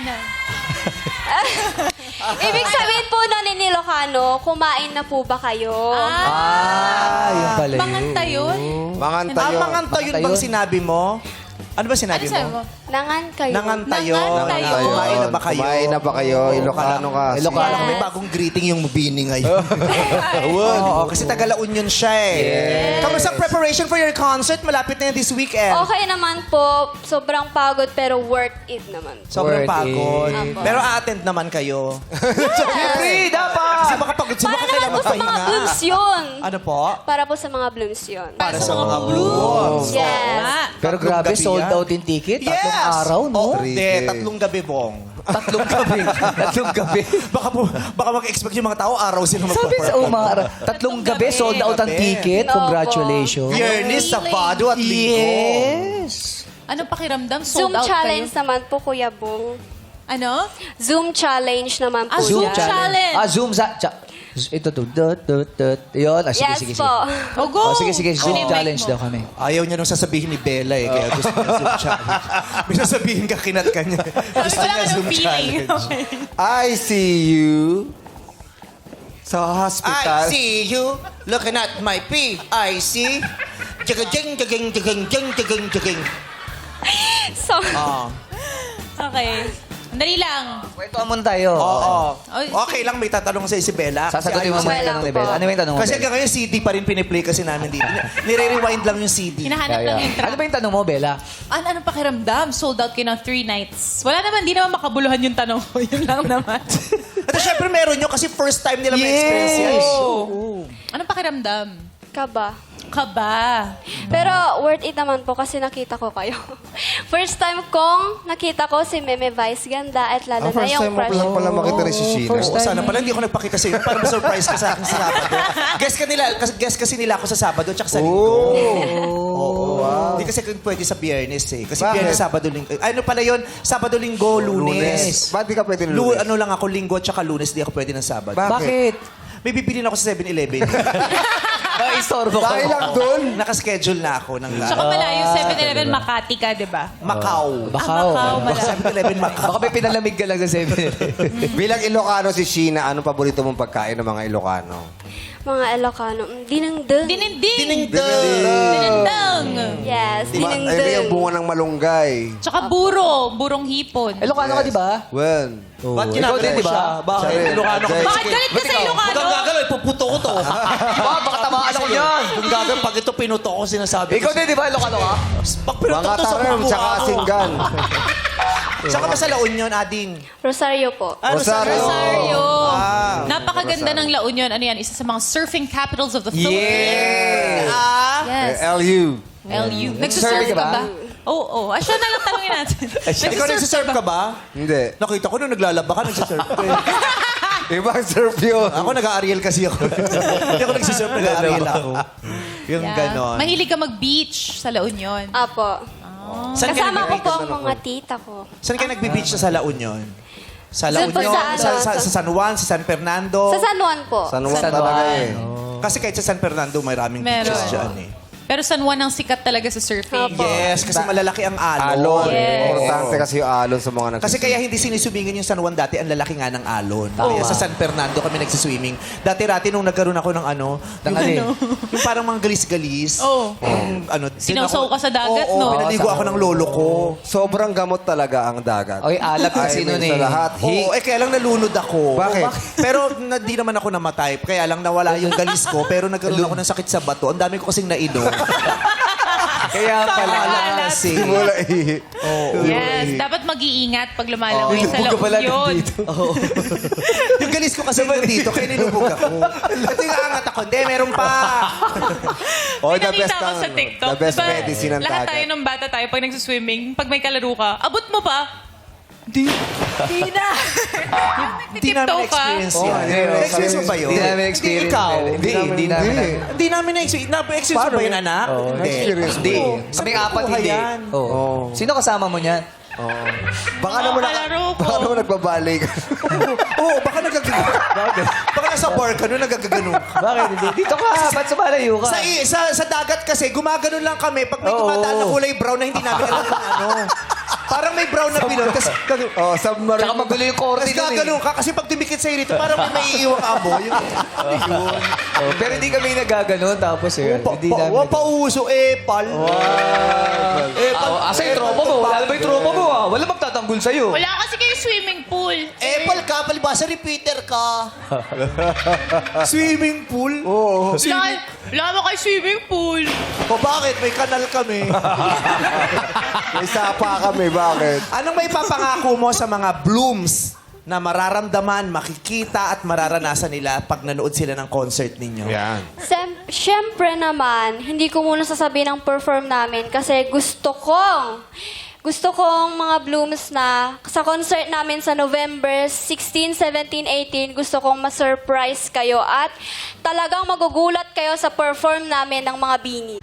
Ilocano. Ibig sabihin po nun in Ilocano, kumain na po ba kayo? Yun pala yun. Manganta yun? Manganta yun. Manganta yun bang sinabi mo? Ano ba sinabi Ano sabi mo? mo? Nangan kayo. Nangantayo. Nangantayo. Kumain na ba kayo? Kumain na ba kayo? Ilocano ka. Ilocano Yes. may bagong greeting yung Mubini ngayon. Oo, kasi taga La Union siya eh. Kamusta ang preparation for your concert? Malapit na yan this weekend. Okay naman po. Sobrang pagod pero worth it naman. Sobrang Worth pagod. it. Pero a-attend naman kayo. Siyempre, dapat! Kasi baka pagod sila, baka Para kailangan naman po sa mga magpahinga. blooms yun. Ano po? Para po sa mga blooms yun. Para sa mga blooms. Yes. Pero Tatlong grabe, gabi sold yan. out yung ticket. Tatlong araw, no? Oh, hindi, tatlong gabi, Bong. Tatlong gabi. Tatlong gabi. Baka mag-expect yung mga tao, araw sila Sabi sa magpa-perform. mga tatlong gabi, sold out ang ticket. Opo. Congratulations. Biyernes, Sabado at Linggo. Yes. Anong pakiramdam? Sold Zoom out challenge kayo? naman po, Kuya Bong. Ano? Zoom challenge naman po. Zoom yan. challenge. Zoom ito to. Yun. Sige, Yes sige, po. sige. Oh, go! Sige, sige. Zoom Ano yung challenge mic mo? daw kami. Ayaw niya nung sasabihin ni Bella eh, kaya gusto niya Zoom challenge. May sasabihin ka, kinat ka niya. Gusto Wala niya ka ng Zoom feeling. challenge. I see you sa hospital. I see you looking at my PIC. Jagajing, jaging, jaging, jaging, jaging, jaging. So, Okay. Dali lang. Kwentuhan muna tayo. Oo. Ay, Okay lang, may tatanong sa si Bella. Sasagutin mo Kasi muna yung tanong ni Bella. Ano yung tanong mo, Kasi Bella? hanggang ngayon, CD pa rin piniplay kasi namin dito. Nire-rewind lang yung CD. Hinahanap lang yung Ano track. ba yung tanong mo, Bella? Anong pakiramdam? Sold out kayo ng 3 nights. Wala naman, di naman makabuluhan yung tanong ko. Yun lang naman. At syempre meron nyo kasi first time nila ma-experience yan. Anong pakiramdam? kaba. Kaba. Pero worth it naman po kasi nakita ko kayo. First time kong nakita ko si Meme Vice Ganda at lalo na First yung time mo crush lang ko. pala makita rin si Sheena. Oo, sana pala hindi ako nagpakita sa iyo para ma-surprise ka sa akin sa Sabado. Guess kasi nila ako sa Sabado tsaka sa Linggo. Oo. Hindi kasi pwede sa Biyernes eh. Kasi Bakit? Biyernes, Sabado, Linggo. Ano pala yun? Sabado, Linggo, Lunes. Ba't di ka pwede ng Lunes? Ano lang ako, Linggo tsaka Lunes, di ako pwede ng Sabado. Bakit? May bibili na ako sa 7-Eleven. Istorbo ka. Dahil lang doon. Nakaschedule na ako ng Tsaka malayo, 7-Eleven, Makati ka, di ba? Macau. Bakaw. Macau, malayo. 7-Eleven Macau. Baka may pinalamig ka lang sa 7-Eleven. Bilang Ilocano si Sheena, anong paborito mong pagkain ng mga Ilocano? Mga Ilocano. Dinengdeng. Dininding. Dinengdeng. Dinindang. Yes, Ay, yung dinengdeng. bunga ng malunggay. Tsaka buro. Burong hipon. Ilocano ka, di ba? Well, Ba't Ikaw din, di ba? siya? Bakit? Siya rin. Ilocano ka. Bakit Bakit galit ka sa Ilocano? Huwag gagawin, puputo ko to. Baka tamaan ako yan. Kung gagawin, pag ito pinuto ko, sinasabi Ikaw din, di ba? Ilocano ka? Pag pinuto mga ko sa taram, mukha tsaka ko. singgan. Saan ka ba sa La Union, Ading? Rosario po. Rosario. Rosario. Ah. Napakaganda ng La Union. Ano yan? Isa sa mga surfing capitals of the Philippines. Ah? Yes. LU. LU. Nagsusurf Nagsusurf ka ka ba? ba? Oo. Asya na lang tanongin natin. Ikaw nagsisurf ka ba? Hindi. Nakita ko nung naglalaba ka, nagsisurf ka. Ibang surf yun. Ako nag-aariel kasi ako. Hindi ako nagsisurf, nag-aariel ako. Yung Yan. ganon. Mahilig ka mag-beach sa La Union. Apo. Saan ka Kasama ko nag- po ang mga tita ko. Saan ka nagbe-beach sa La Union? Sa La Saan po Union, sa ano? sa San Juan, sa San Fernando. Sa San Juan po. San Juan San talaga Juan. eh. Kasi kahit sa San Fernando, maraming Meron. beaches dyan eh. Pero San Juan ang sikat talaga sa surfing. Opo. Yes, kasi malalaki ang alon. Alon. Yes. Importante kasi yung alon sa mga Kasi kaya hindi siniswimming yung San Juan dati, ang lalaki nga ng alon. Tama. Kaya sa San Fernando kami nagsiswimming. Dati-rati nung nagkaroon ako ng ano, Ng alin? yung parang mga galis-galis. Oo. Yung, ano, Sinawsaw ka sa dagat, oo, no? pinaligo ako ng lolo ko. Sobrang gamot talaga ang dagat. Okay, alat kasi Ay, nun may eh. sa lahat. Oo, kaya lang nalunod ako. Bakit? Pero di naman ako namatay. Kaya lang nawala yung galis ko. Pero nagkaroon ako ng sakit sa bato. Ang dami ko kasing nainom. Kaya pala. Alat. Kasi, Wala eh. Yes. Dapat mag-iingat pag lumalangoy sa La Lubog ka pala Union. dito. yung galis ko kasi nandito, kaya nilubog ako. Ito yung angat ako. Hindi, meron pa. Oh, May nakita ko sa TikTok. The best Diba, medicine ng lahat tayo dagat. nung bata tayo, pag nagsiswimming, pag may kalaro ka, abot mo pa. Hindi na. Hindi namin na-experience yan. hindi. Na-experience mo ba yun? Hindi namin experience. Hindi ikaw. Hindi namin. Hindi namin na-experience. Na-experience mo ba yun, anak? Na-experience Hindi. mo. Kaming apat nakuha hindi. yan? Oo. Sino kasama mo niyan? Baka naman, kalaro ko. baka naman nagbabalik. Oo, baka nagagano. Baka nasa bar ka nun, nagagano. Bakit hindi? Dito ka. Ba't sumalayo ka? Sa dagat kasi, gumagano lang kami pag may Oo. dumadaan na kulay brown na hindi namin alam kung ano. Parang may brown na pilon, tapos Oh, submarine. Tsaka magulo yung korte tapos nun eh. gaganon ka, kasi pag dumikit sa'yo rito, parang may maiiwang amo. Yun. Oh, pero hindi kami nagaganon tapos eh. Hindi namin. Pauso, epal. Asa yung tropa mo? Wala ba yung tropa mo ah? Wala magtatanggol sa'yo. Wala kasi kayo swimming pool. Epal ka, palibasa repeater ka. Swimming pool? Oo. Wala mo kayo swimming pool. O bakit? May kanal kami. May sapa kami, bakit? Anong may papangako mo sa mga blooms na mararamdaman, makikita at mararanasan nila pag nanood sila ng concert ninyo? Yan. Siyempre naman, hindi ko muna sasabihin ang perform namin kasi gusto kong mga blooms na sa concert namin sa November 16, 17, 18, gusto kong ma-surprise kayo at talagang magugulat kayo sa perform namin ng mga bini.